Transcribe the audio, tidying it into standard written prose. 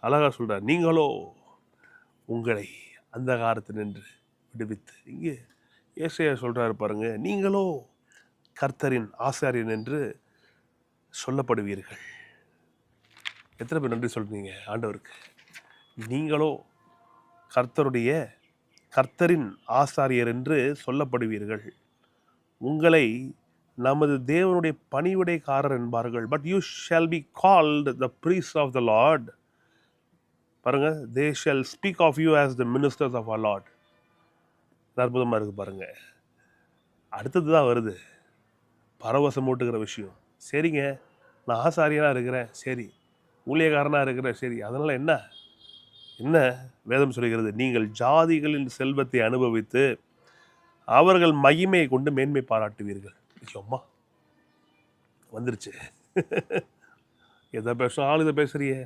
அழகா சொல்கிறார், நீங்களோ உங்களை அந்தகாரத்தினின்று விடுவித்து. இங்கே ஏசாயா சொல்கிறாரு பாருங்க, நீங்களோ கர்த்தரின் ஆசாரியன் என்று சொல்லப்படுவீர்கள். எத்தனை பேர் நன்றி சொல்றீங்க ஆண்டவருக்கு? நீங்களோ கர்த்தரின் ஆசாரியர் என்று சொல்லப்படுவீர்கள். உங்களை நமது தேவனுடைய பணிவிடைக்காரர் என்பார்கள். But you shall be called the priest of the lord. பாருங்க, they shall speak of you as the ministers of our lord. அற்புதமாக இருக்குது பாருங்க. அடுத்தது தான் வருது பரவசம் ஊட்டுகிற விஷயம். சரிங்க, நான் ஆசாரியனாக இருக்கிறேன், சரி, ஊழியக்காரனாக இருக்கிறேன், சரி, அதனால் என்ன என்ன வேதம் சொல்கிறது? நீங்கள் ஜாதிகளின் செல்வத்தை அனுபவித்து அவர்கள் மகிமையை கொண்டு மேன்மை பாராட்டுவீர்கள். அம்மா வந்துருச்சு. எதை பேசுகிறோம், ஆள் இதை பேசுறியே.